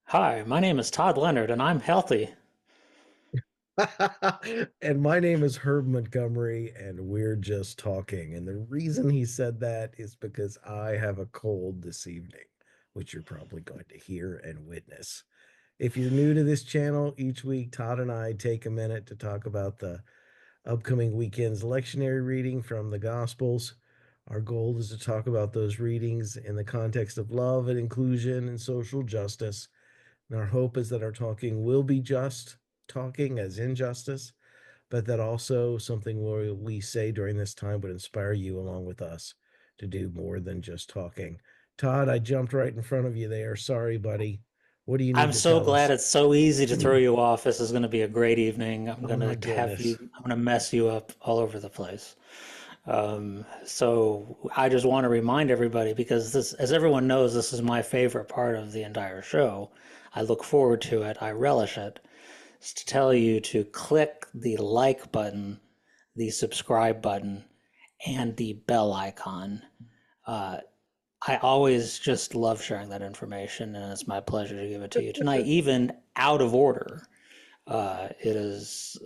Hi, my name is Todd Leonard, and I'm healthy. And my name is Herb Montgomery, and we're just talking. And the reason he said that is because I have a cold this evening, which you're probably going to hear and witness. If you're new to this channel, each week Todd and I take a minute to talk about the upcoming weekend's lectionary reading from the Gospels. Our goal is to talk about those readings in the context of love and inclusion and social justice. And our hope is that our talking will be just talking as injustice, but that also something where we say during this time would inspire you along with us to do more than just talking. Todd, I jumped right in front of you there. Sorry, buddy. What do you I'm need to so tell glad us? it's so easy to throw Oh you off. This is going to be a great evening. I'm going my to have goodness. you, I'm going to mess you up all over the place. So I just want to remind everybody because this, as everyone knows, this is my favorite part of the entire show. I look forward to it. I relish it. It's to tell you to click the like button, the subscribe button, and the bell icon. Uh, I always just love sharing that information, and it's my pleasure to give it to you tonight, even out of order. It's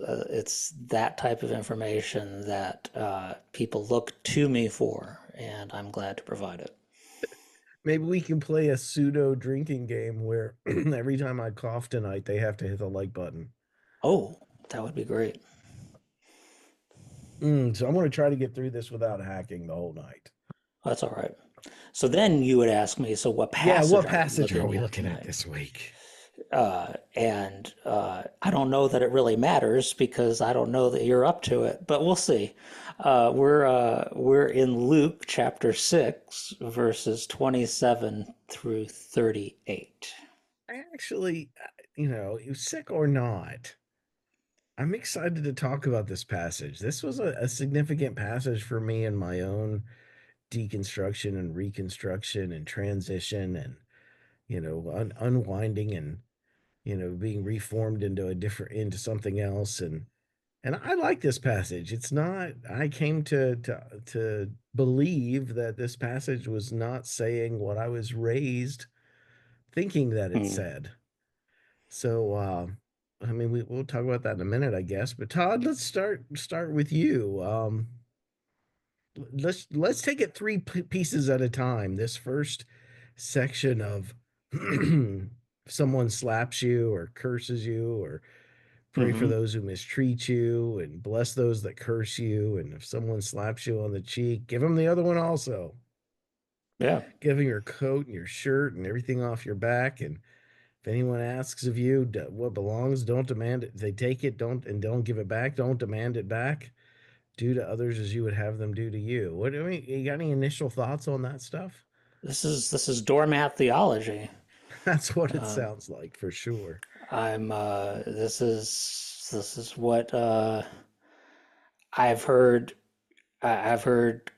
that type of information that people look to me for, and I'm glad to provide it. Maybe we can play a pseudo drinking game where every time I cough tonight, they have to hit the like button. Oh, that would be great. So I'm going to try to get through this without hacking the whole night. That's all right. So then you would ask me, so what Yeah, passage what are we passage are looking we at looking at tonight? this week? And I don't know that it really matters because I don't know that you're up to it, but we'll see. We're in Luke chapter 6, verses 27 through 38. I actually, sick or not, I'm excited to talk about this passage. This was a significant passage for me in my own deconstruction and reconstruction and transition and, unwinding and, being reformed into into something else. And I like this passage. It's not, I came to believe that this passage was not saying what I was raised thinking that it Hmm. said. So, I mean, we'll talk about that in a minute, I guess. But Todd, let's start with you. Let's take it three pieces at a time. This first section of someone slaps you or curses you, or pray for Hmm. those who mistreat you, and bless those that curse you. And if someone slaps you on the cheek, give them the other one also. Yeah. Give them your coat and your shirt and everything off your back. And if anyone asks of you what belongs, don't demand it. If they take it, don't give it back. Don't demand it back. Do to others as you would have them do to you. What I mean, you got any initial thoughts on that stuff? This is doormat theology. That's what it Um, sounds like for sure. I'm this is what I've heard I've heard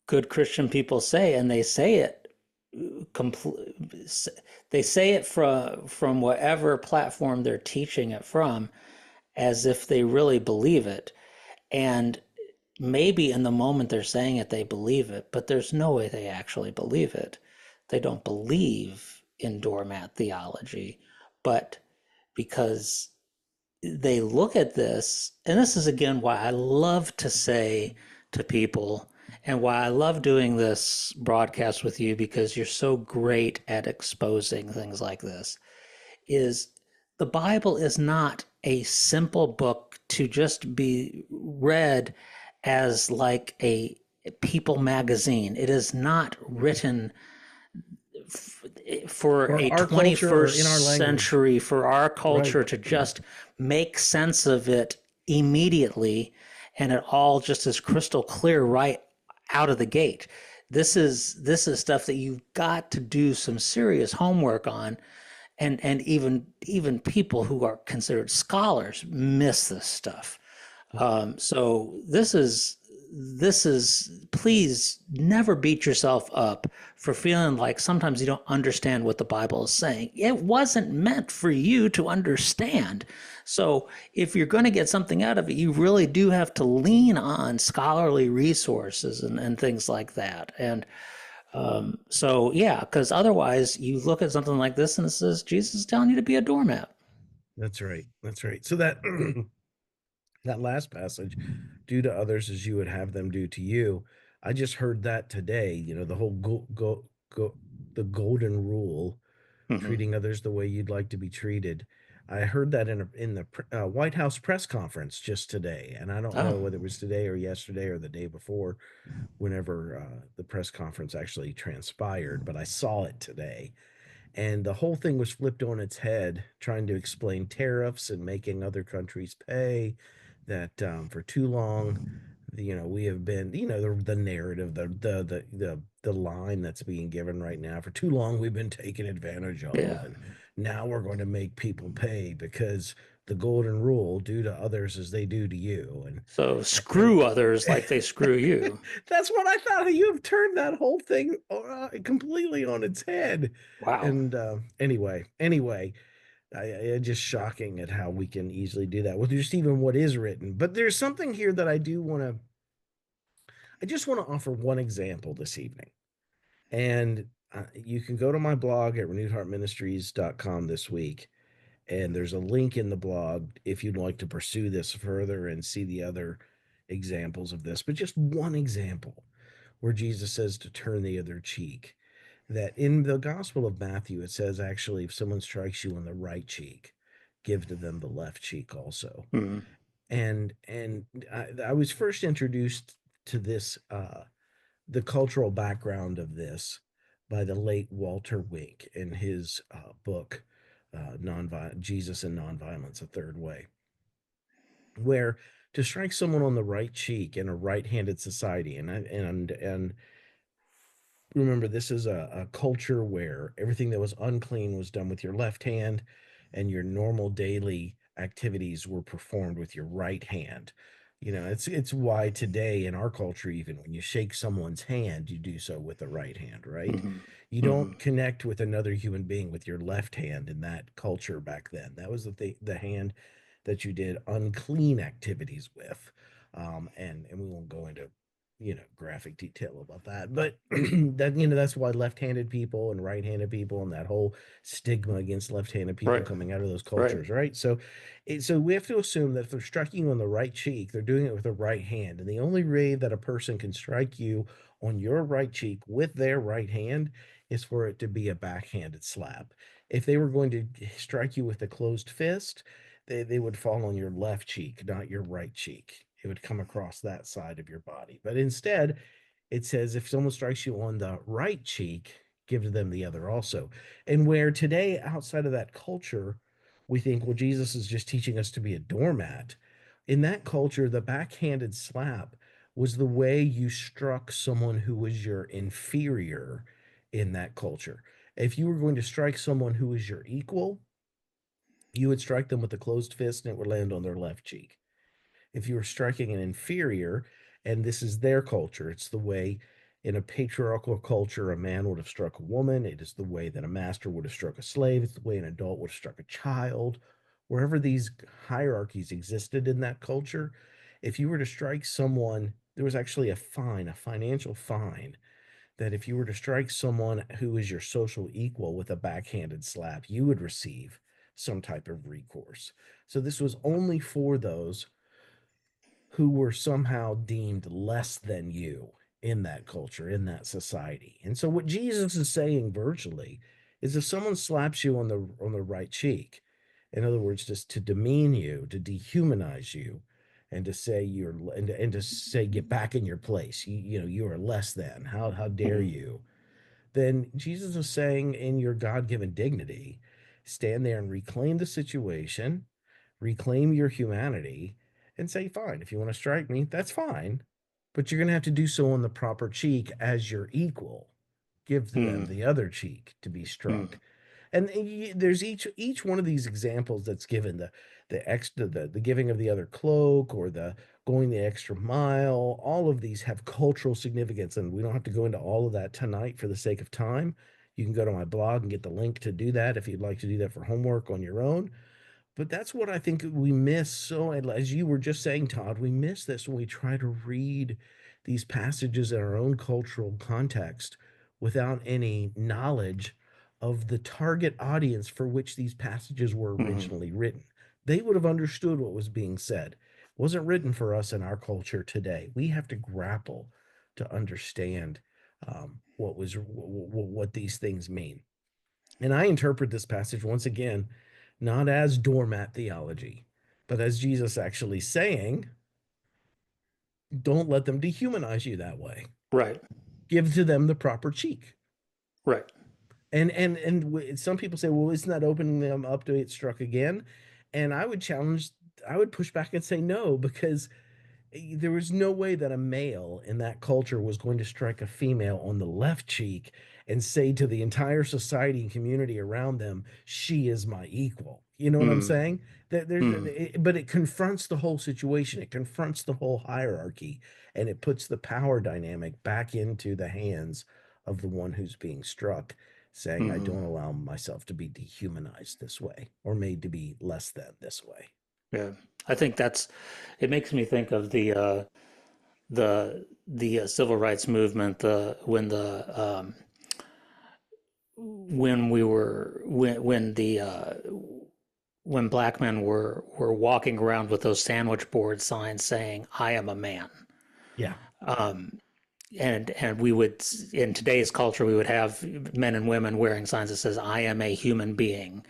good Christian people say, and they say it they say it from whatever platform they're teaching it from, as if they really believe it. And maybe in the moment they're saying it, they believe it, but there's no way they actually believe it. They don't believe in doormat theology, but because they look at this, and this is again why I love to say to people, and why I love doing this broadcast with you because you're so great at exposing things like this, is the Bible is not a simple book to just be read as like a people magazine. It is not written for For a our culture or in our 21st language. century, for our Right. culture to just make sense of it immediately, and it all just is crystal clear right out of the gate. This is stuff that you've got to do some serious homework on, and even people who are considered scholars miss this stuff. So this is please never beat yourself up for feeling like sometimes you don't understand what the Bible is saying. It wasn't meant for you to understand. So if you're going to get something out of it, you really do have to lean on scholarly resources and things like that. And So yeah, because otherwise you look at something like this and it says Jesus is telling you to be a doormat. That's right. That's right. So that that last passage, do to others as you would have them do to you. I just heard that today. You know, the whole the golden rule, Hmm. treating others the way you'd like to be treated. I heard that in the White House press conference just today, and I don't know Oh, whether it was today or yesterday or the day before, whenever the press conference actually transpired, but I saw it today. And the whole thing was flipped on its head, trying to explain tariffs and making other countries pay. That for too long, we have been, the narrative, the line that's being given right now. For too long, we've been taken advantage of, yeah. and now we're going to make people pay because the golden rule: do to others as they do to you. And So and screw others like they screw you. that's what I thought. You have turned that whole thing completely on its head. Wow. And anyway, just shocking at how we can easily do that with just even what is written. But there's something here that I do want to. I just want to offer one example this evening, and you can go to my blog at renewedheartministries.com this week, and there's a link in the blog if you'd like to pursue this further and see the other examples of this. But just one example where Jesus says to turn the other cheek. That in the Gospel of Matthew, it says actually, if someone strikes you on the right cheek, give to them the left cheek also. Hmm. And I was first introduced to this, the cultural background of this, by the late Walter Wink in his book, Jesus and Nonviolence: A Third Way, where to strike someone on the right cheek in a right-handed society, and remember, this is a culture where everything that was unclean was done with your left hand, and your normal daily activities were performed with your right hand. It's why today in our culture, even when you shake someone's hand, you do so with the right hand, right? Hmm. You Hmm. don't connect with another human being with your left hand in that culture back then. That was the hand that you did unclean activities with. And we won't go into graphic detail about that, but that's why left-handed people and right-handed people, and that whole stigma against left-handed people Right. coming out of those Right. cultures, right? So we have to assume that if they're striking you on the right cheek, they're doing it with the right hand, and the only way that a person can strike you on your right cheek with their right hand is for it to be a backhanded slap. If they were going to strike you with a closed fist, they would fall on your left cheek, not your right cheek. It would come across that side of your body. But instead, it says if someone strikes you on the right cheek, give to them the other also. And where today, outside of that culture, we think, well, Jesus is just teaching us to be a doormat. In that culture, the backhanded slap was the way you struck someone who was your inferior in that culture. If you were going to strike someone who was your equal, you would strike them with a closed fist and it would land on their left cheek. If you were striking an inferior, and this is their culture, it's the way in a patriarchal culture a man would have struck a woman, it is the way that a master would have struck a slave, it's the way an adult would have struck a child. Wherever these hierarchies existed in that culture, if you were to strike someone, there was actually a fine, a financial fine, that if you were to strike someone who is your social equal with a backhanded slap, you would receive some type of recourse. So this was only for those who were somehow deemed less than you in that culture, in that society. And so what Jesus is saying virtually is if someone slaps you on the right cheek, in other words, just to demean you, to dehumanize you, and to say and to say get back in your place. You are less than. How dare Hmm. you? Then Jesus is saying in your God-given dignity, stand there and reclaim the situation, reclaim your humanity, and say, fine, if you want to strike me, that's fine. But you're going to have to do so on the proper cheek as your equal. Give to them Hmm. the other cheek to be Hmm. struck. And there's each one of these examples that's given, the extra, the giving of the other cloak, or the going the extra mile. All of these have cultural significance, and we don't have to go into all of that tonight for the sake of time. You can go to my blog and get the link to do that if you'd like to do that for homework on your own. But that's what I think we miss. So, as you were just saying, Todd, we miss this when we try to read these passages in our own cultural context. without any knowledge of the target audience for which these passages were Hmm. originally written. They would have understood what was being said. It wasn't written for us in our culture today. We have to grapple to understand what these things mean. And I interpret this passage once again not as doormat theology, but as Jesus actually saying, don't let them dehumanize you that way. Right. Give to them the proper cheek. Right. And some people say, well, isn't that opening them up to it struck again? And I would push back and say no, because there was no way that a male in that culture was going to strike a female on the left cheek and say to the entire society and community around them, she is my equal. You know what I'm Mm. saying? Mm. But it confronts the whole situation. It confronts the whole hierarchy, and it puts the power dynamic back into the hands of the one who's being struck, saying, I Hmm. don't allow myself to be dehumanized this way or made to be less than this way. Yeah. I think that's, it makes me think of the civil rights movement, the when we were when the when black men were walking around with those sandwich board signs saying "I am a man," Yeah. um, and we would, in today's culture, we would have men and women wearing signs that says "I am a human being,"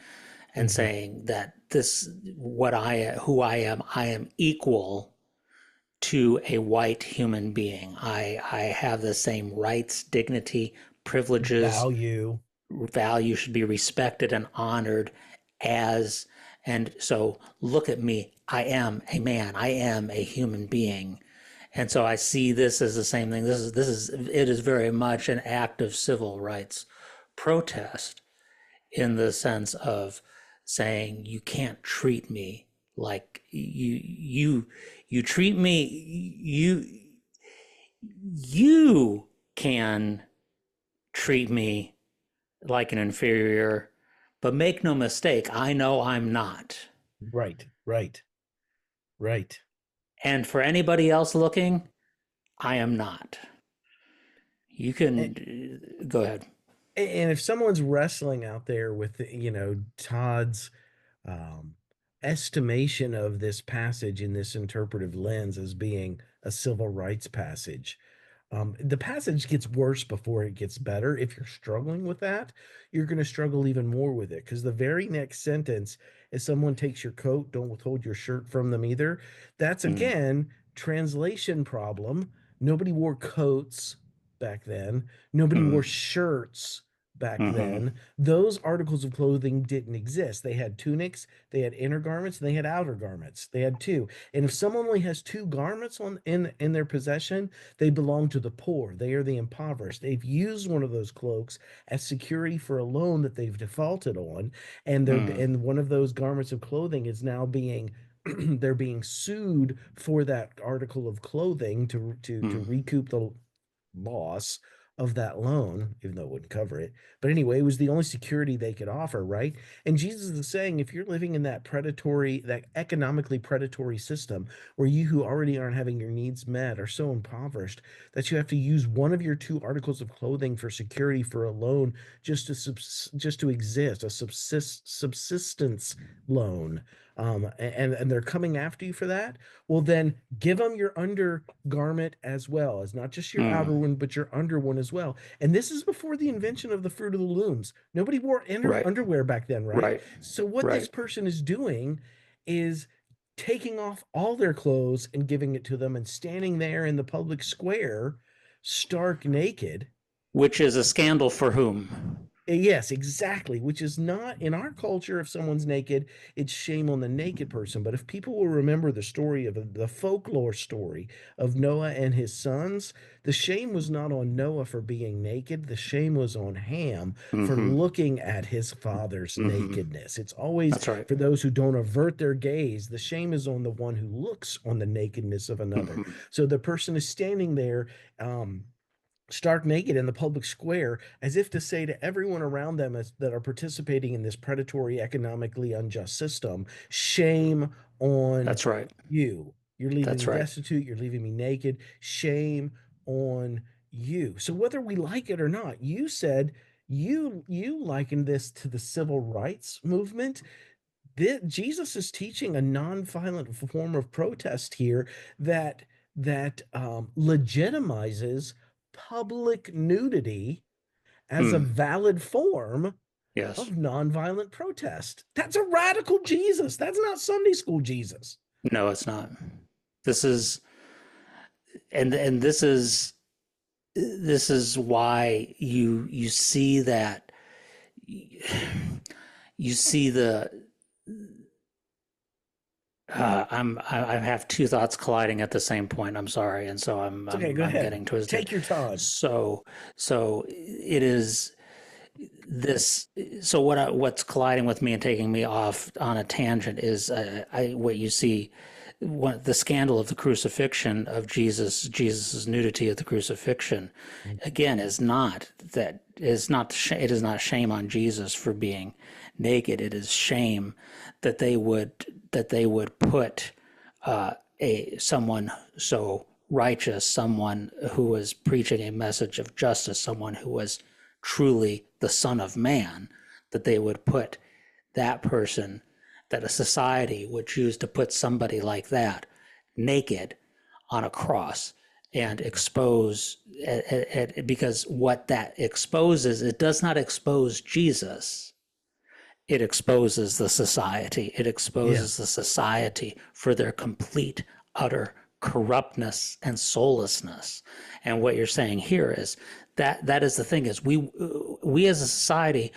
and Hmm. saying that this what I who I am equal to a white human being. I have the same rights, dignity, privileges, Value. value, should be respected and honored as, and so look at me. I am a man. I am a human being. And so I see this as the same thing. It is very much an act of civil rights protest, in the sense of saying you can't treat me like you treat me, you can treat me like an inferior, but make no mistake, I know I'm not. Right, right, right. And for anybody else looking, I am not. You And, can go ahead. and if someone's wrestling out there with, Todd's um, estimation of this passage in this interpretive lens as being a civil rights passage. The passage gets worse before it gets better. If you're struggling with that, you're going to struggle even more with it, because the very next sentence is, someone takes your coat, don't withhold your shirt from them either. That's Mm, again translation problem. Nobody wore coats back then. Nobody wore mm, shirts back mm-hmm, then. Those articles of clothing didn't exist. They had tunics, they had inner garments, and they had outer garments. They had two. And if someone only has two garments in their possession, they belong to the poor. They are the impoverished. They've used one of those cloaks as security for a loan that they've defaulted on, mm, and one of those garments of clothing is now being they're being sued for that article of clothing to mm, recoup the loss of that loan, even though it wouldn't cover it. But anyway, it was the only security they could offer, right? And Jesus is saying, if you're living in that predatory, that economically predatory system, where you who already aren't having your needs met are so impoverished that you have to use one of your two articles of clothing for security for a loan, just to exist, a subsistence loan, and they're coming after you for that. Well, then give them your undergarment as well, as not just your outer mm. one, but your under one as well. And this is before the invention of the fruit of the looms. Nobody wore Right, underwear back then, right? right, So what this right. person is doing is taking off all their clothes and giving it to them and standing there in the public square stark naked. Which is a scandal for whom? Yes, exactly. Which is not in our culture. If someone's naked, it's shame on the naked person. But if people will remember the story of the folklore story of Noah and his sons, the shame was not on Noah for being naked. The shame was on Ham for Mm-hmm, looking at his father's mm-hmm. nakedness. It's always That's right. for those who don't avert their gaze. The shame is on the one who looks on the nakedness of another. Mm-hmm, So the person is standing there. Stark naked in the public square, as if to say to everyone around them that are participating in this predatory, economically unjust system, shame on that's right. you. You're leaving That's me right. destitute. You're leaving me naked. Shame on you. So whether we like it or not, you said you likened this to the civil rights movement. Jesus is teaching a nonviolent form of protest here that legitimizes public nudity as a Mm, valid form of yes. nonviolent protest. That's a radical Jesus. That's not Sunday school Jesus. No, it's not. This is and this is why you see that you see the I have two thoughts colliding at the same point. I'm sorry, and so It's okay. Go I'm ahead. getting twisted. Take your time. So so it is this. So what's colliding with me and taking me off on a tangent is what you see. The scandal of the crucifixion of Jesus's nudity at the crucifixion, again, it is not shame on Jesus for being naked. It is shame that they would put a someone so righteous, someone who was preaching a message of justice, someone who was truly the Son of Man, that they would put that person, that a society would choose to put somebody like that naked on a cross and expose because what that exposes, it does not expose Jesus, it exposes the society. It Yeah. exposes the society for their complete, utter corruptness and soullessness. And what you're saying here is that is the thing is we as a society,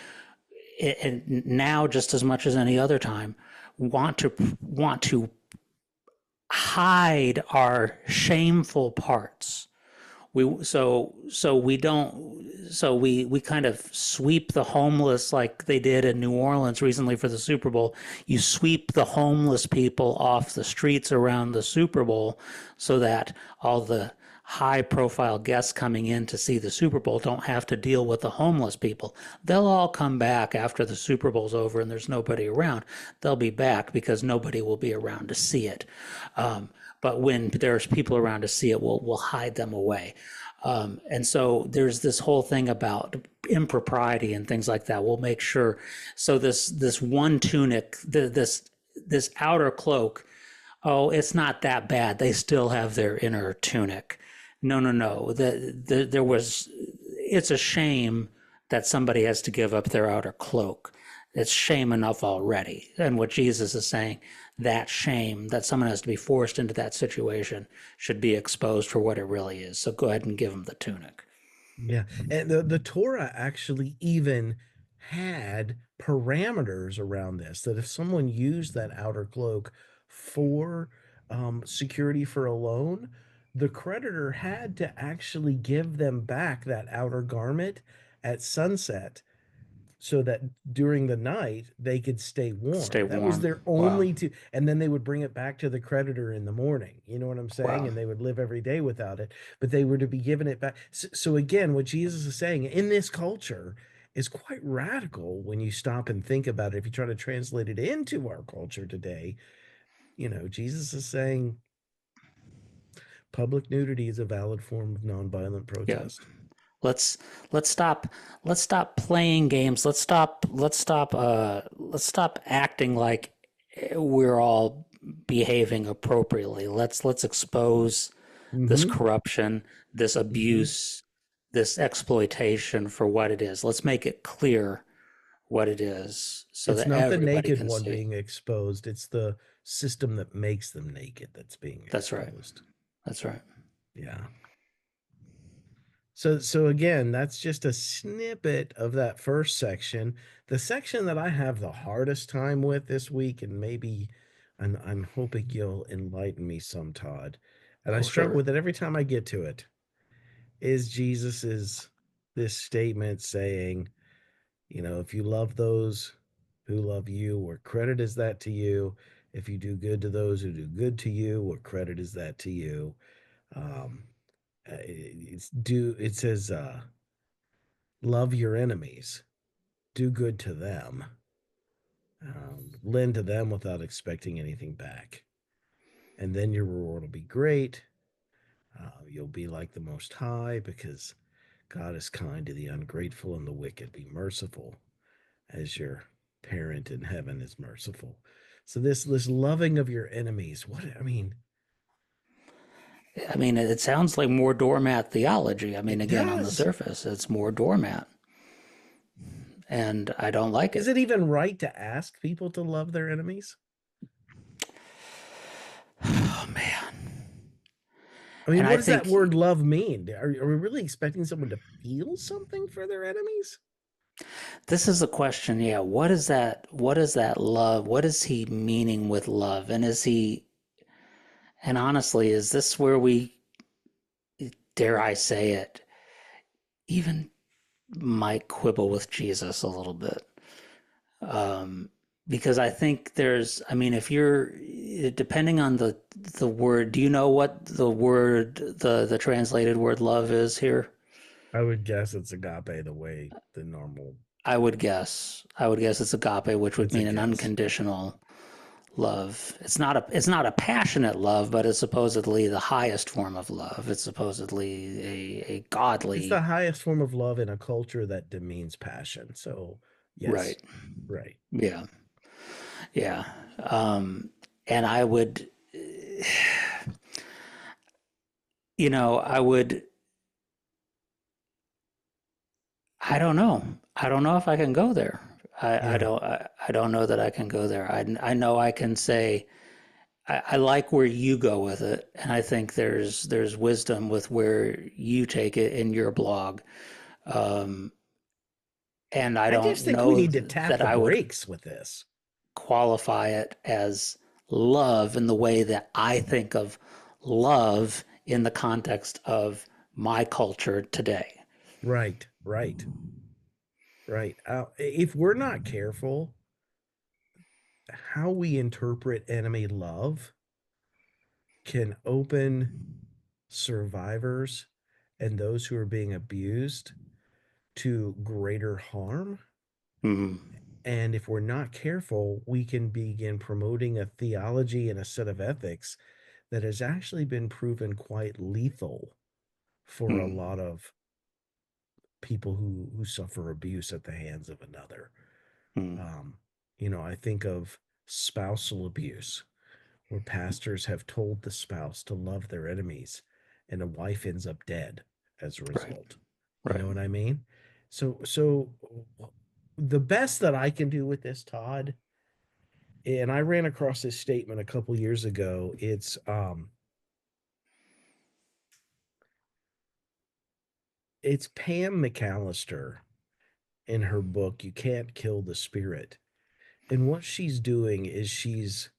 and now just as much as any other time, want to hide our shameful parts. We kind of sweep the homeless like they did in New Orleans recently for the Super Bowl. You sweep the homeless people off the streets around the Super Bowl so that all the high profile guests coming in to see the Super Bowl don't have to deal with the homeless people. They'll all come back after the Super Bowl's over and there's nobody around. They'll be back because nobody will be around to see it. But when there's people around to see it, we'll hide them away. And so there's this whole thing about impropriety and things like that. We'll make sure. So this one tunic, this outer cloak, oh, it's not that bad. They still have their inner tunic. No. There was. It's a shame that somebody has to give up their outer cloak. It's shame enough already. And what Jesus is saying, that shame that someone has to be forced into that situation should be exposed for what it really is. So go ahead and give them the tunic. Yeah. And the Torah actually even had parameters around this that if someone used that outer cloak for security for a loan, the creditor had to actually give them back that outer garment at sunset so that during the night they could stay Stay warm. That was warm. their Wow. only to, and then they would bring it back to the creditor in the morning. You know what I'm saying? Wow. And they would live every day without it, but they were to be given it back. So again, what Jesus is saying in this culture is quite radical when you stop and think about it. If you try to translate it into our culture today, Jesus is saying public nudity is a valid form of nonviolent Yeah. protest. Let's let's stop let's stop playing games. Let's stop acting like we're all behaving appropriately. Let's expose this Mm-hmm. corruption, this Mm-hmm. abuse, this exploitation for what it is. Let's make it clear what it is so It's that not the everybody naked can one see. being exposed, it's the system that makes them naked that's being That's right. exposed. That's right. Yeah. So again, that's just a snippet of that first section. The section that I have the hardest time with this week, and maybe I'm hoping you'll enlighten me some, Todd. And I Oh, struggle sure. with it every time I get to it, is Jesus's this statement saying, if you love those who love you, what credit is that to you? If you do good to those who do good to you, what credit is that to you? Um, it says, love your enemies, do good to them, lend to them without expecting anything back. And then your reward will be great. You'll be like the Most High because God is kind to the ungrateful and the wicked. Be merciful as your parent in heaven is merciful. So this loving of your enemies. What I mean, I mean, it sounds like more doormat theology. I mean, it again, on the does. surface, it's more doormat, and I don't like Is it. it even right to ask people to love their enemies? Oh man. I mean, And what I does that think word love mean? Are we really expecting someone to feel something for their enemies? this is the question. Yeah, what is that? What is that love? What is he meaning with love? And is he? And honestly, is this where we, dare I say it, even might quibble with Jesus a little bit? Um, because I think there's, I mean, if you're depending on the word, do you know what the word, the translated word love is here? I would guess it's agape the way the normal. I would guess it's agape, which would It's a mean an guess. unconditional love. It's not a passionate love, but it's supposedly the highest form of love. It's supposedly a It's the godly, highest form of love in a culture that demeans passion. So, yes, right. right. Yeah. Yeah. And I would, I would, I don't know. I don't know if I can go there. Yeah. I don't know that I can go there. I know I can say, I like where you go with it. And I think there's wisdom with where you take it in your blog. Um, and I I just don't think we know need to tap that the I would brakes with this. qualify it as love in the way that I think of love in the context of my culture today. Right, right, right. If we're not careful, how we interpret enemy love can open survivors and those who are being abused to greater harm. Mm, And if we're not careful, we can begin promoting a theology and a set of ethics that has actually been proven quite lethal for a mm, lot of people who suffer abuse at the hands of another. mm, Um, I think of spousal abuse, where pastors have told the spouse to love their enemies, and a wife ends up dead as a right, result. You right. know what I mean? So the best that I can do with this, Todd, and I ran across this statement a couple years ago. It's Pam McAllister in her book You Can't Kill the Spirit. And what she's doing is she's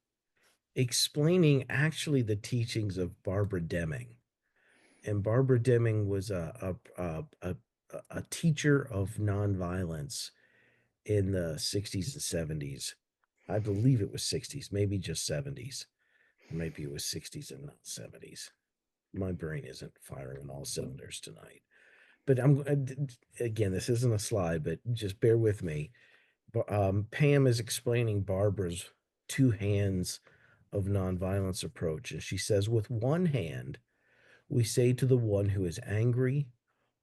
explaining actually the teachings of Barbara Deming. And Barbara Deming was a teacher of nonviolence in the 60s and 70s. I believe it was 60s, maybe just 70s. Maybe it was 60s and not 70s. My brain isn't firing on all cylinders tonight. But again, this isn't a slide, but just bear with me. Pam is explaining Barbara's two hands of nonviolence approach. And she says, with one hand, we say to the one who is angry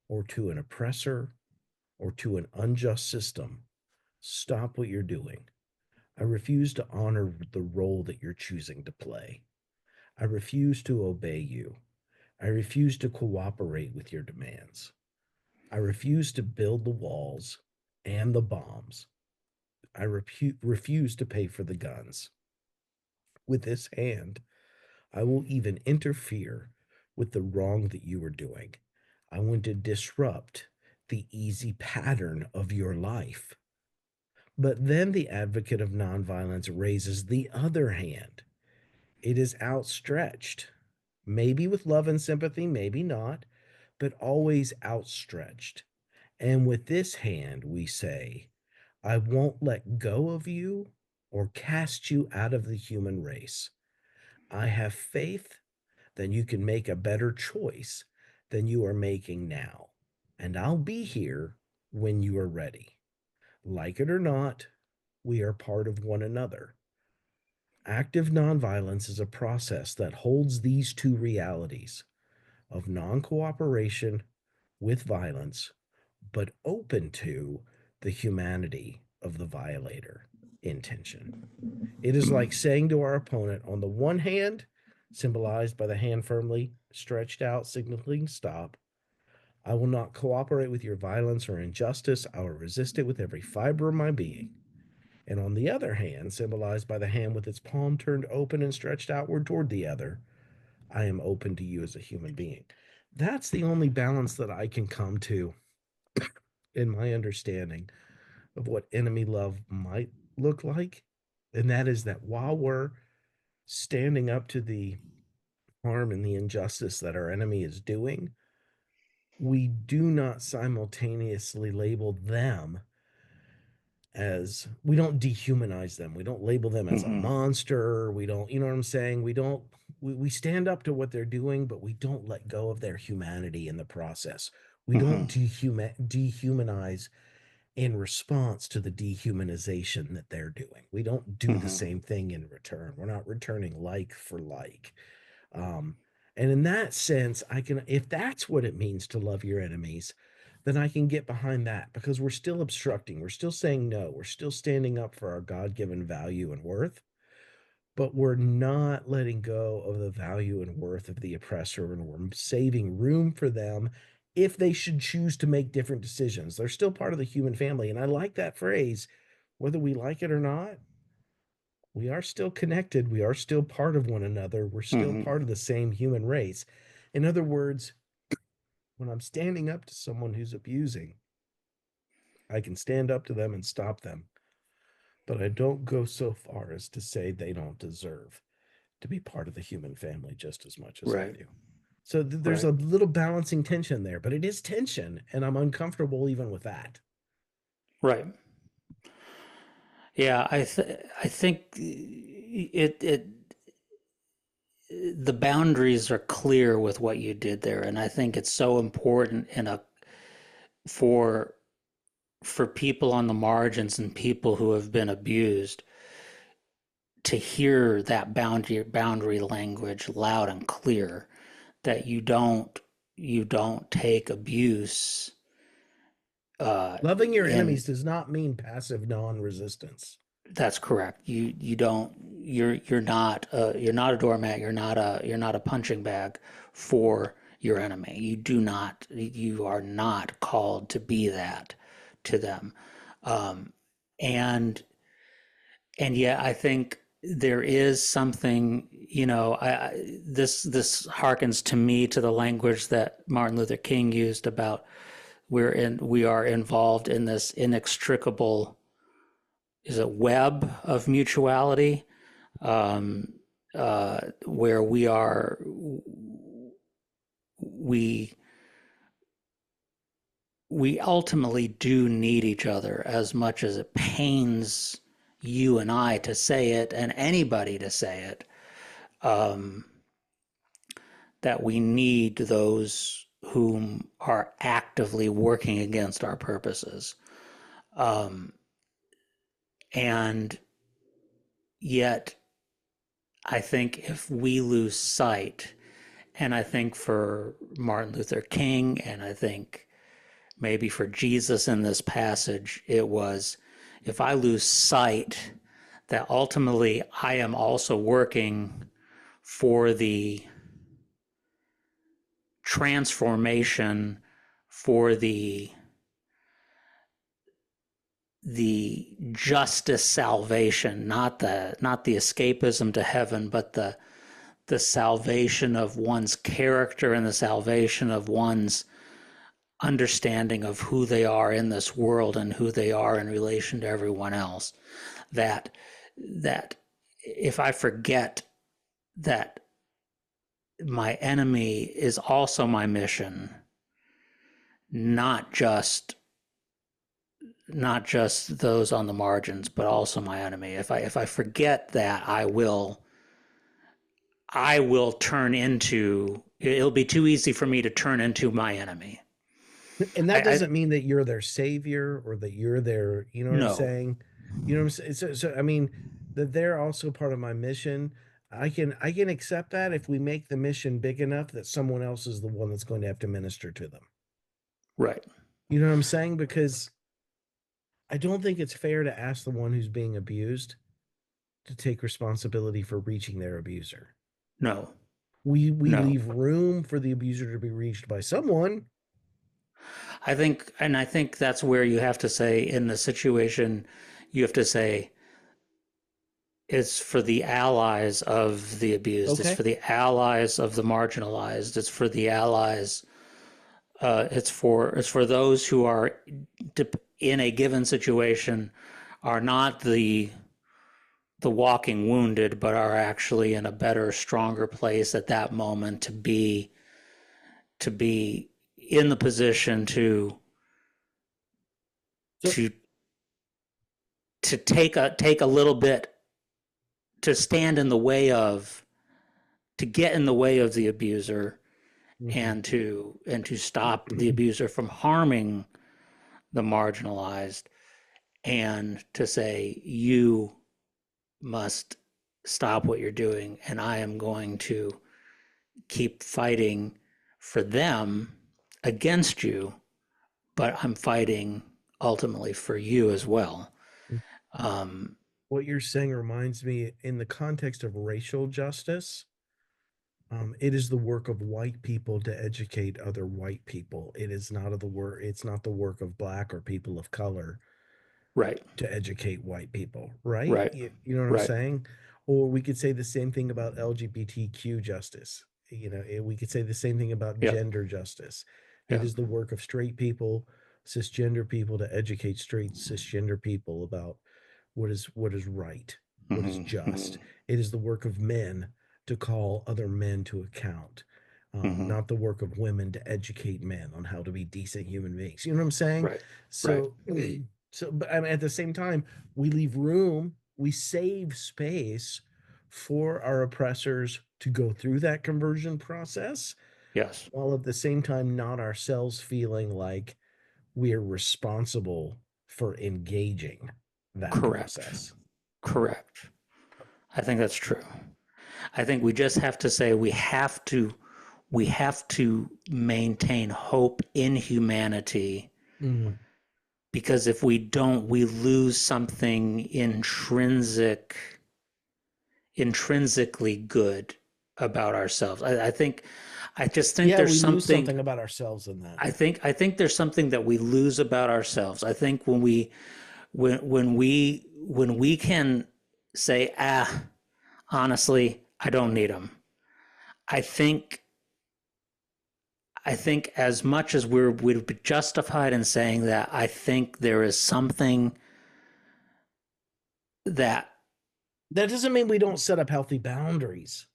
or to an oppressor or to an unjust system, stop what you're doing. I refuse to honor the role that you're choosing to play. I refuse to obey you. I refuse to cooperate with your demands. I refuse to build the walls and the bombs. I refuse to pay for the guns. With this hand, I will even interfere with the wrong that you are doing. I want to disrupt the easy pattern of your life. But then the advocate of nonviolence raises the other hand. It is outstretched, maybe with love and sympathy, maybe not, but always outstretched. And with this hand, we say, I won't let go of you or cast you out of the human race. I have faith that you can make a better choice than you are making now. And I'll be here when you are ready. Like it or not, we are part of one another. Active nonviolence is a process that holds these two realities. of non cooperation with violence, but open to the humanity of the violator intention. It is like saying to our opponent, on the one hand, symbolized by the hand firmly stretched out, signaling stop, I will not cooperate with your violence or injustice. I will resist it with every fiber of my being. And on the other hand, symbolized by the hand with its palm turned open and stretched outward toward the other, I am open to you as a human being. That's the only balance that I can come to in my understanding of what enemy love might look like. And that is that while we're standing up to the harm and the injustice that our enemy is doing, we do not simultaneously label them as, we don't dehumanize them. We don't label them as a Mm-hmm. monster. We don't, you know what I'm saying? We stand up to what they're doing, but we don't let go of their humanity in the process. We don't Mm-hmm. dehumanize in response to the dehumanization that they're doing. We don't do the Mm-hmm. same thing in return. We're not returning like for like. Um, and in that sense, I can, if that's what it means to love your enemies, then I can get behind that because we're still obstructing. We're still saying no. We're still standing up for our God given value and worth, but we're not letting go of the value and worth of the oppressor, and we're saving room for them if they should choose to make different decisions. They're still part of the human family. And I like that phrase, whether we like it or not. We are still connected. We are still part of one another. We're still Mm-hmm. part of the same human race. In other words, when I'm standing up to someone who's abusing, I can stand up to them and stop them, but I don't go so far as to say they don't deserve to be part of the human family just as much as I Right. do. So there's Right. a little balancing tension there, but it is tension, and I'm uncomfortable even with that. Right. Yeah, I think it the boundaries are clear with what you did there, and I think it's so important in a for for people on the margins and people who have been abused to hear that boundary language loud and clear, that you don't take abuse Loving your in. enemies does not mean passive non-resistance. That's correct. You don't you're not a doormat. You're not a punching bag for your enemy. You are not called to be that to them. Um, and and yet I think there is something, this harkens to me to the language that Martin Luther King used about we are involved in this inextricable, is a web of mutuality, where we we ultimately do need each other as much as it pains you and I to say it, and anybody to say it, um, that we need those whom are actively working against our purposes. Um, and yet, I think if we lose sight, and I think for Martin Luther King, and I think maybe for Jesus in this passage, it was, if I lose sight that ultimately I am also working for the transformation, for the justice salvation, not the escapism to heaven, but the salvation of one's character and the salvation of one's understanding of who they are in this world and who they are in relation to everyone else. That if I forget that my enemy is also my mission, not just not just those on the margins, but also my enemy. If I forget that, I will turn into. It'll be too easy for me to turn into my enemy. And that I doesn't mean that you're their savior or that you're their, you know what I'm No. saying? You know what I'm saying? So I mean, that they're also part of my mission. I can accept that if we make the mission big enough that someone else is the one that's going to have to minister to them. Right. You know what I'm saying? Because I don't think it's fair to ask the one who's being abused to take responsibility for reaching their abuser. No. We No. leave room for the abuser to be reached by someone. I think that's where you have to say in the situation, you have to say it's for the allies of the abused, it's Okay. for the allies of the marginalized, it's for the allies, it's for those who are in a given situation are not the walking wounded, but are actually in a better, stronger place at that moment to be in the position So to to take a little bit to stand in the way of to get in the way of the abuser mhm. and to stop the abuser from harming the marginalized and to say you must stop what you're doing and I am going to keep fighting for them against you, but I'm fighting ultimately for you as well. um, What you're saying reminds me in the context of racial justice. It is the work of white people to educate other white people. It is not of the work. It's not the work of black or people of color right, to educate white people, right? right, You know what I'm right. saying? Or we could say the same thing about LGBTQ justice. We could say the same thing about Yep, gender justice. It yep. is the work of straight people, cisgender people to educate straight cisgender people about what is right, what is just. Mm-hmm, It is the work of men to call other men to account, mm-hmm. not the work of women to educate men on how to be decent human beings. You know what I'm saying? Right, right. So, but I mean, at the same time, we leave room, we save space for our oppressors to go through that conversion process, Yes, while at the same time not ourselves feeling like we are responsible for engaging that correct, process. correct. I think that's true. I think we just have to say we have to maintain hope in humanity Mm. because if we don't, we lose something intrinsically good about ourselves. I just think Yeah, there's we lose something. something about ourselves in that. I think there's something that we lose about ourselves. I think when we can say, honestly, I don't need them. I think I think as much as we'd be justified in saying that, I think there is something that That doesn't mean we don't set up healthy boundaries.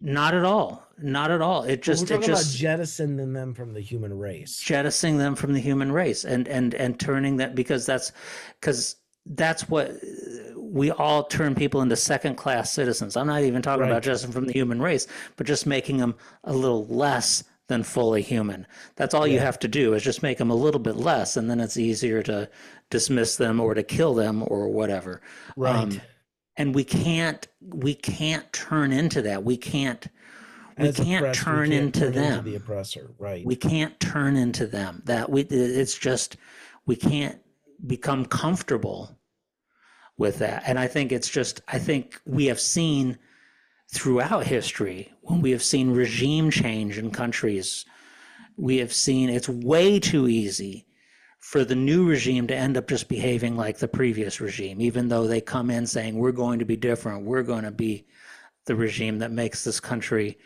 not at all, not at all. It But we're just it talking about just jettisoning them from the human race. jettisoning them from the human race and turning that because that's what we all turn people into second class citizens. I'm not even talking about Right. jettisoning from the human race, but just making them a little less than fully human. That's all you Yeah. have to do is just make them a little bit less, and then it's easier to dismiss them or to kill them or whatever. Right. And we can't turn into that. We As can't oppressed, we turn can't into turn into the them. oppressor. We Right. can't turn into them. It's just we can't become comfortable with that. And I think we have seen throughout history when we have seen regime change in countries, we have seen it's way too easy for the new regime to end up just behaving like the previous regime, even though they come in saying, we're going to be different. We're going to be the regime that makes this country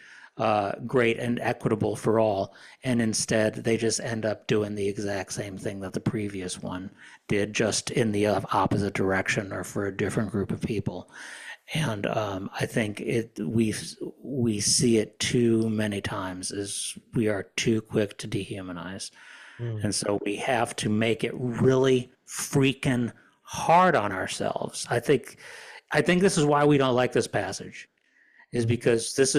great and equitable for all. And instead, they just end up doing the exact same thing that the previous one did, just in the opposite direction or for a different group of people. And I think we see it too many times as we are too quick to dehumanize. Mm. And so we have to make it really freaking hard on ourselves. I think this is why we don't like this passage, is Mm. because this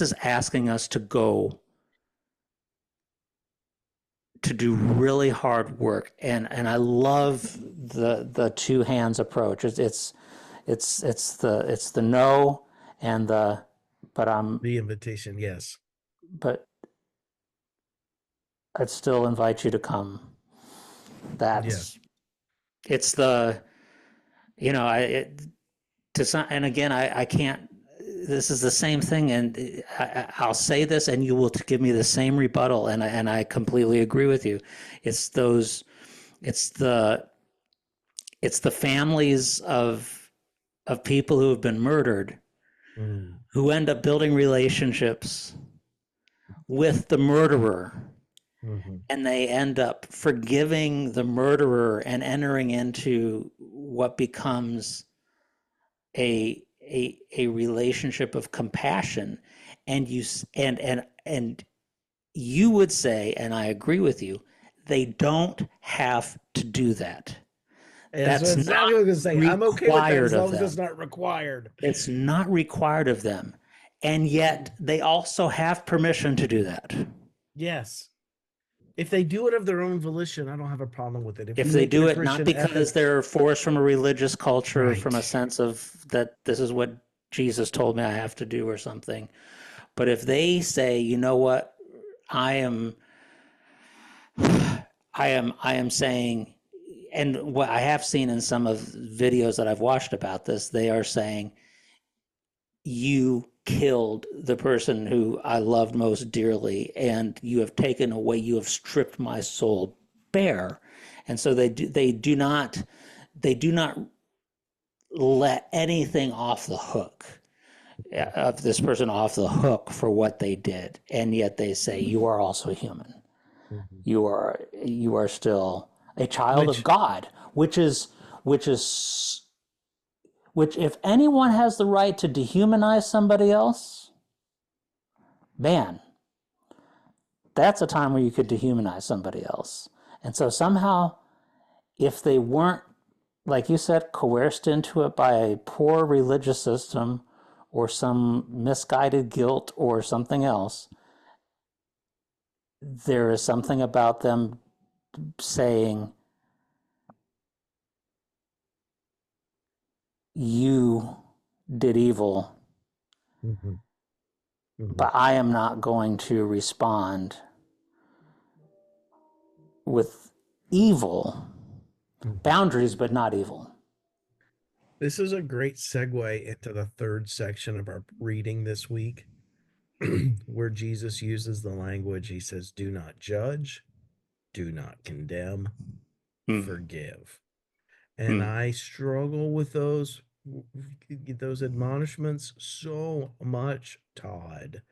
is asking us to go to do really hard work. And I love the two hands approach. It's the no And but I'm The invitation, yes. but I'd still invite you to come. Yeah. That's it's the you know I it, to some, and again I can't. This is the same thing, and I'll say this, and you will give me the same rebuttal, and I completely agree with you. It's those, it's the it's the families of people who have been murdered Mm, who end up building relationships with the murderer, hmm. and they end up forgiving the murderer and entering into what becomes a relationship of compassion. And you would say, and I agree with you, they don't have to do that. That's That's exactly not what I was going to say. I'm okay with that required as of long as it's them. not required. It's not required of them. And yet they also have permission to do that. Yes. If they do it of their own volition, I don't have a problem with it. If If you they make it do a it not Christian because ethic, they're forced from a religious culture, from a right. sense of that this is what Jesus told me I have to do or something, but if they say, you know what, I am, I am saying, and what I have seen in some of videos that I've watched about this, they are saying, you killed the person who I loved most dearly, and you have taken away, you have stripped my soul bare. And so they do not let anything off the hook of this person off the hook for what they did, and yet they say you are also human. Mhm. You are still a child of Which, God, which is which if anyone has the right to dehumanize somebody else, man, that's a time where you could dehumanize somebody else. And so somehow, if they weren't, like you said, coerced into it by a poor religious system or some misguided guilt or something else, there is something about them saying, you did evil, mhm, mhm. but I am not going to respond with evil, Mhm. boundaries, but not evil. This is a great segue into the third section of our reading this week, where Jesus uses the language. He says, do not judge, do not condemn, Mm. forgive. And Mm. I struggle with those admonishments so much, Todd.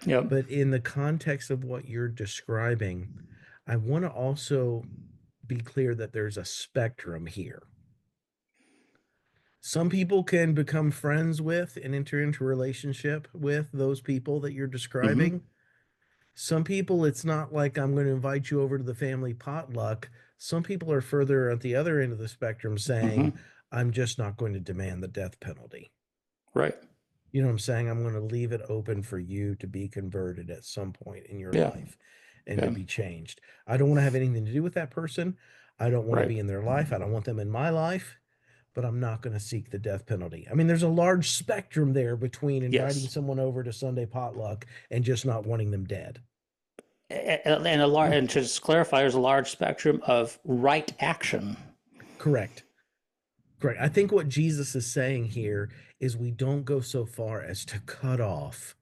Yep. But in the context of what you're describing, I want to also be clear that there's a spectrum here. Some people can become friends with and enter into a relationship with those people that you're Mm-hmm. describing. Some people, it's not like I'm going to invite you over to the family potluck. Some people are further at the other end of the spectrum saying, Mm-hmm. I'm just not going to demand the death penalty. Right. You know what I'm saying? I'm going to leave it open for you to be converted at some point in your Yeah. life and to Yeah. be changed. I don't want to have anything to do with that person. I don't want to Right. be in their life. I don't want them in my life, but I'm not going to seek the death penalty. I mean, there's a large spectrum there between inviting Yes. someone over to Sunday potluck and just not wanting them dead. And to just clarify, there's a large spectrum of right action. Correct. Correct. I think what Jesus is saying here is we don't go so far as to cut off.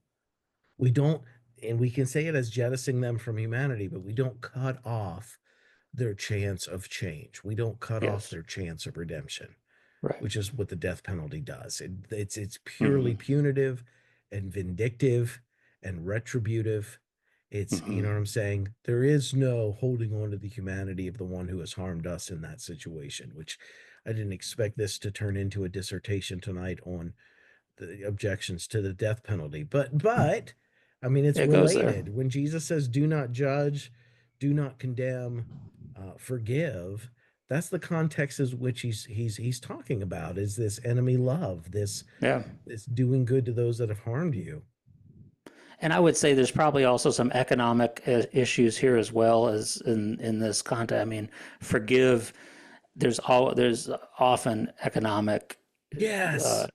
We don't, and we can say it as jettisoning them from humanity, but we don't cut off their chance of change. We don't cut off Yes. their chance of redemption, Right. which is what the death penalty does. It's purely Mm-hmm. punitive and vindictive and retributive. It's, you Mm-hmm. know what I'm saying? There is no holding on to the humanity of the one who has harmed us in that situation, which I didn't expect this to turn into a dissertation tonight on the objections to the death penalty. But I mean, it's It goes there. related. When Jesus says, "Do not judge, do not condemn, forgive," that's the context as which he's talking about is this enemy love, Yeah. this doing good to those that have harmed you. And I would say there's probably also some economic issues here as well as in this context. I mean, forgive. There's often economic uh, Yes.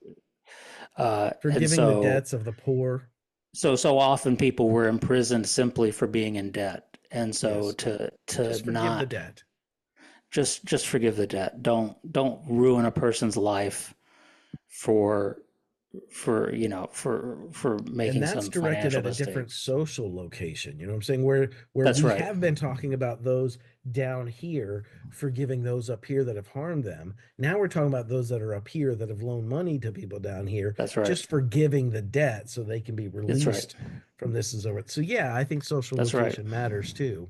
And Forgiving the debts of the poor. so often people were imprisoned simply for being in debt. And so Yes. to Just forgive the not debt. just forgive the debt. Don't ruin a person's life for for And making that's some directed financial at a mistake. different social location. You know what I'm saying? Where That's we right. have been talking about those down here forgiving those up here that have harmed them. Now we're talking about those that are up here that have loaned money to people down here, That's right. just forgiving the debt so they can be That's right. released from this is over. So yeah, I think social That's right. location matters too.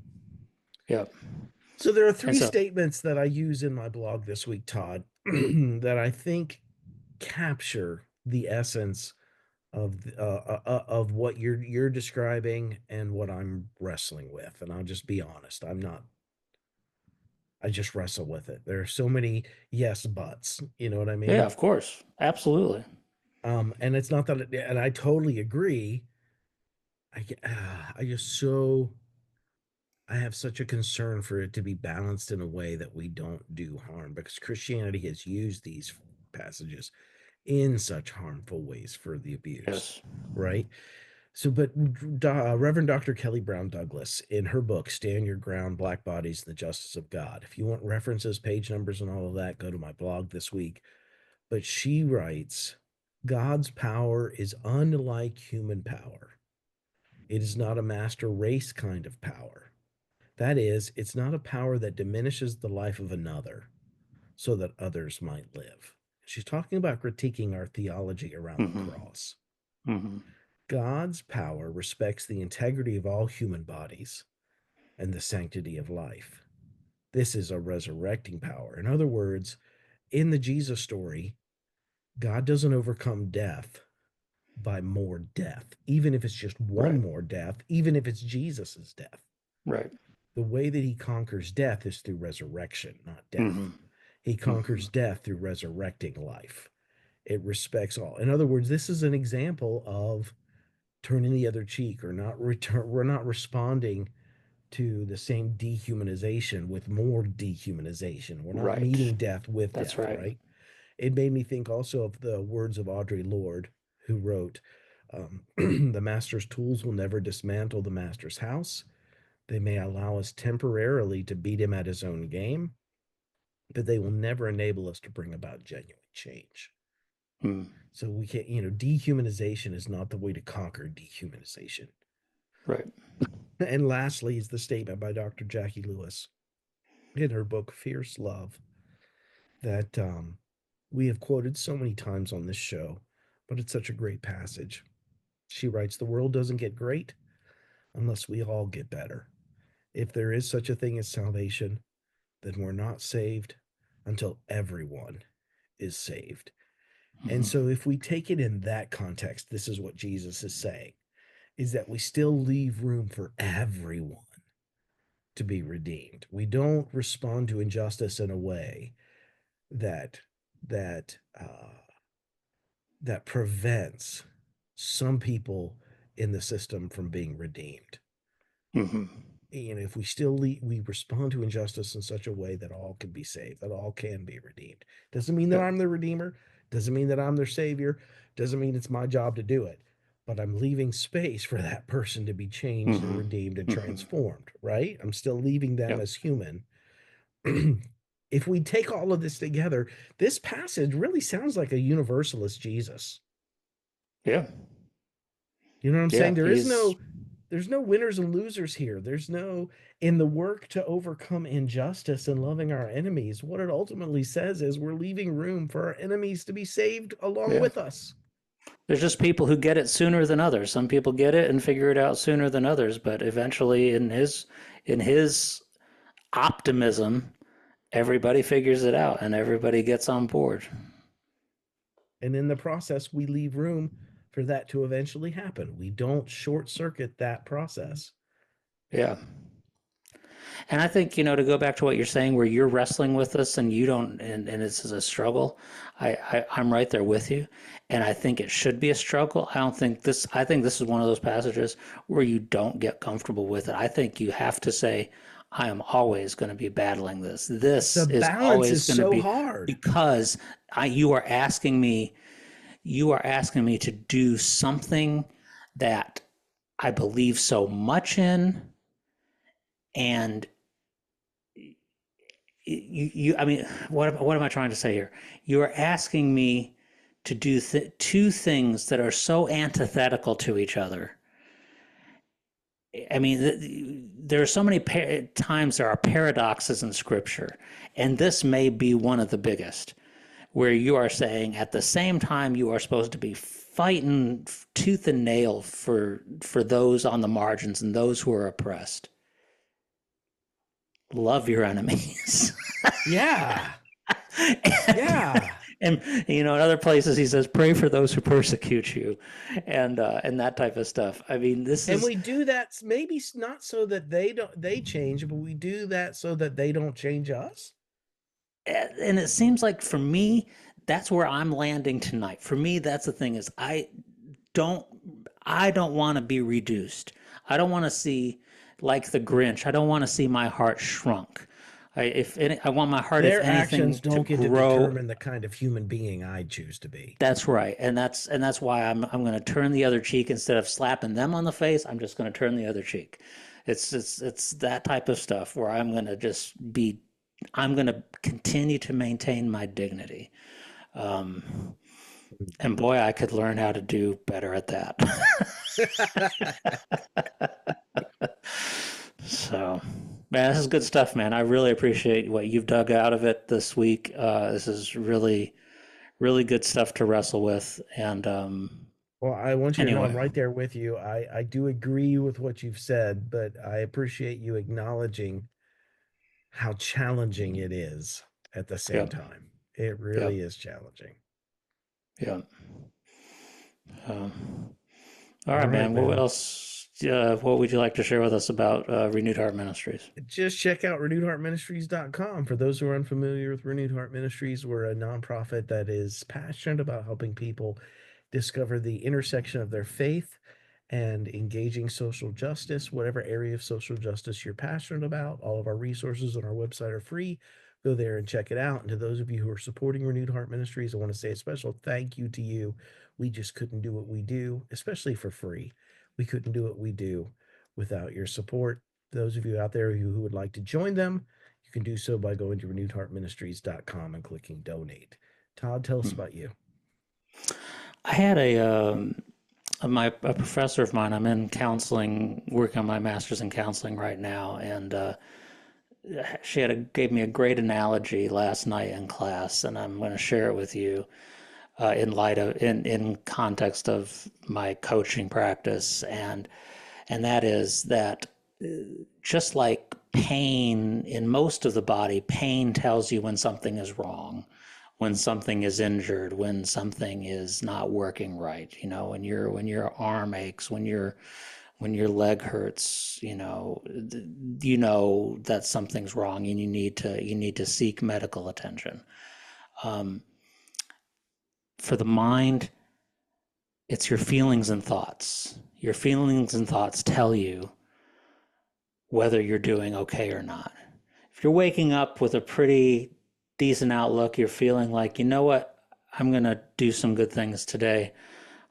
Yep. So there are And three so statements that I use in my blog this week, Todd, that I think capture the essence of what you're describing and what I'm wrestling with. And I'll just be honest, I'm not. I just wrestle with it. There are so many yes buts. You know what I yeah, mean? of course. Absolutely. And it's not that, and I totally agree. I just so I have such a concern for it to be balanced in a way that we don't do harm because Christianity has used these passages in such harmful ways for the abused, Yes. right? So, but Reverend Dr. Kelly Brown Douglas, in her book, Stand Your Ground, Black Bodies and the Justice of God, if you want references, page numbers, and all of that, go to my blog this week. But she writes, God's power is unlike human power. It is not a master race kind of power. That is, it's not a power that diminishes the life of another so that others might live. She's talking about critiquing our theology around the Mm-hmm. cross. Mm-hmm. God's power respects the integrity of all human bodies and the sanctity of life. This is a resurrecting power. In other words, in the Jesus story, God doesn't overcome death by more death, even if it's just one Right. more death, even if it's Jesus's death. Right. The way that he conquers death is through resurrection, not death. Mm-hmm. He Mm-hmm. conquers death through resurrecting life. It respects all. In other words, this is an example of turning the other cheek or not return. We're not responding to the same dehumanization with more dehumanization. We're not Right. meeting death with That's death, right. right? It made me think also of the words of Audre Lorde, who wrote, The master's tools will never dismantle the master's house. They may allow us temporarily to beat him at his own game, but they will never enable us to bring about genuine change. Mm. So we can't, dehumanization is not the way to conquer dehumanization. Right. And lastly is the statement by Dr. Jackie Lewis in her book Fierce Love that we have quoted so many times on this show, but it's such a great passage. She writes, The world doesn't get great unless we all get better. If there is such a thing as salvation, then we're not saved until everyone is saved. And Mm-hmm. so if we take it in that context, this is what Jesus is saying, is that we still leave room for everyone to be redeemed. We don't respond to injustice in a way that that that prevents some people in the system from being redeemed. Mm-hmm. If we still we respond to injustice in such a way that all can be saved, that all can be redeemed. Doesn't mean that Yep. I'm the redeemer, doesn't mean that I'm their savior, doesn't mean it's my job to do it, but I'm leaving space for that person to be changed and Mm-hmm. redeemed and Mm-hmm. transformed, right? I'm still leaving them Yep. as human. If we take all of this together, this passage really sounds like a universalist Jesus. Yeah. You know what I'm saying? Yeah. He's There's no winners and losers here. There's no in the work to overcome injustice and loving our enemies. What it ultimately says is we're leaving room for our enemies to be saved along yeah. with us. There's just people who get it sooner than others. Some people get it and figure it out sooner than others, but eventually in his optimism, everybody figures it out and everybody gets on board. And in the process, we leave room for that to eventually happen. We don't short circuit that process. Yeah. And I think, to go back to what you're saying, where you're wrestling with this and you don't, and this is a struggle, I'm right there with you. And I think it should be a struggle. I think this is one of those passages where you don't get comfortable with it. I think you have to say, I am always going to be battling this. The This is balance always is going to so be hard. because you are asking me you are asking me to do something that I believe so much in, and I mean, what am I trying to say here? You are asking me to do two things that are so antithetical to each other. I mean, there are so many times there are paradoxes in Scripture, and this may be one of the biggest, where you are saying at the same time you are supposed to be fighting tooth and nail for those on the margins and those who are oppressed. Love your enemies. Yeah. and, Yeah. and in other places he says pray for those who persecute you, and that type of stuff. I mean, this And is we do that maybe not so that they change, but we do that so that they don't change us. and it seems like for me that's where I'm landing tonight. For me, that's the thing is don't I don't want to be reduced. I don't want to see like the Grinch. I don't want to see my heart shrunk. I want my heart, if Their actions anything, to don't get to grow. determine the kind of human being I choose to be. That's right, and that's why I'm going to turn the other cheek instead of slapping them on the face. I'm just going to turn the other cheek. It's that type of stuff where I'm going to just be. I'm going to continue to maintain my dignity. And boy, I could learn how to do better at that. So, man, this is good stuff, man. I really appreciate what you've dug out of it this week. This is really, really good stuff to wrestle with. And Well, I want you to know I'm anyway, right there with you. I do agree with what you've said, but I appreciate you acknowledging how challenging it is at the same yep, time. It yep, really is challenging. yep. All All right, right, man. What man. else? What would you like to share with us about Renewed Heart Ministries? Just check out renewedheartministries.com. For those who are unfamiliar with Renewed Heart Ministries, we're a nonprofit that is passionate about helping people discover the intersection of their faith and engaging social justice, whatever area of social justice you're passionate about. All of our resources on our website are free. Go there and check it out. And to those of you who are supporting Renewed Heart Ministries, I want to say a special thank you to you. We just couldn't do what we do, especially for free. We couldn't do what we do without your support. Those of you out there who would like to join them, you can do so by going to renewedheartministries.com and clicking donate. Todd, tell us Hmm. about you. I had a professor of mine. I'm in counseling, working on my master's in counseling right now, and gave me a great analogy last night in class, and I'm going to share it with you in context of my coaching practice, and that is that just like pain in most of the body, pain tells you when something is wrong, when something is injured, when something is not working right. When your arm aches, when your leg hurts, you know that something's wrong and you need to seek medical attention. Um, for the mind, it's your feelings and thoughts. Your feelings and thoughts tell you whether you're doing okay or not. If you're waking up with a pretty decent outlook, you're feeling like, you know what, I'm going to do some good things today.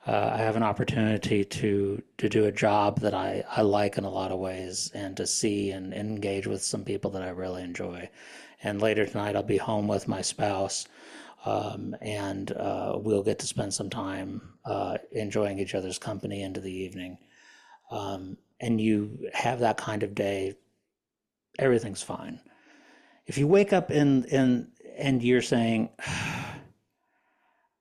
I have an opportunity to do a job that I like in a lot of ways, and to see and engage with some people that I really enjoy. And later tonight, I'll be home with my spouse, and we'll get to spend some time enjoying each other's company into the evening. And you have that kind of day, everything's fine. If you wake up and you're saying,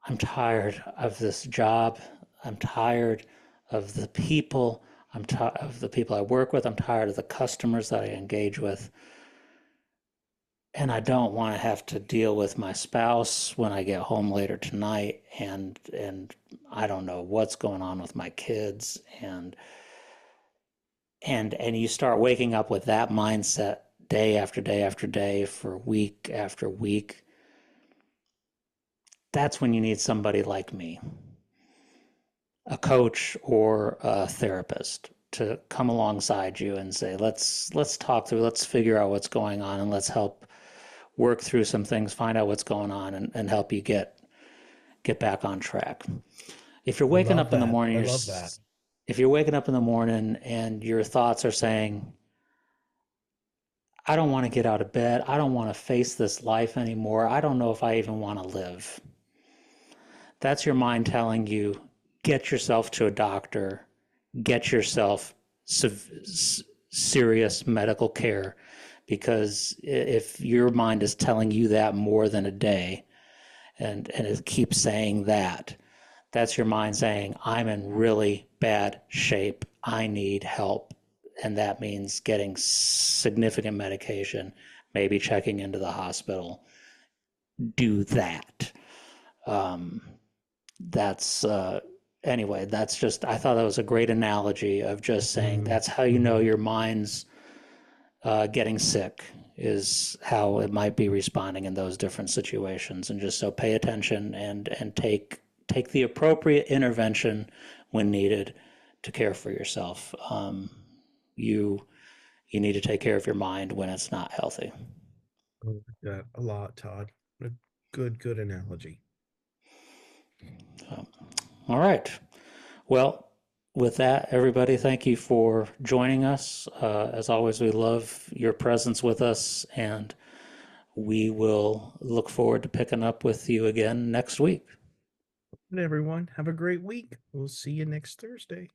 I'm tired of this job. I'm tired of the people. I'm tired of the people I work with. I'm tired of the customers that I engage with. And I don't want to have to deal with my spouse when I get home later tonight. And I don't know what's going on with my kids. And you start waking up with that mindset day after day after day for week after week. That's when you need somebody like me, a coach or a therapist, to come alongside you and say, let's talk through, let's figure out what's going on, and let's help work through some things, find out what's going on, and help you get get back on track. If you're I waking love up in the that. morning, I love that. if you're waking up in the morning and your thoughts are saying, I don't want to get out of bed. I don't want to face this life anymore. I don't know if I even want to live. That's your mind telling you, get yourself to a doctor, get yourself serious medical care. Because if your mind is telling you that more than a day, and it keeps saying that, that's your mind saying, I'm in really bad shape. I need help. And that means getting significant medication, maybe checking into the hospital. Do that. Um, that's, anyway, that's just, I thought that was a great analogy of just saying Mm-hmm. that's how you know Mm-hmm. your mind's getting sick, is how it might be responding in those different situations. And just so pay attention and take the appropriate intervention when needed to care for yourself. You you need to take care of your mind when it's not healthy. I like that a lot, Todd. A good analogy. So, all right. Well, with that, everybody, thank you for joining us. As always, we love your presence with us, and we will look forward to picking up with you again next week. And everyone, have a great week. We'll see you next Thursday.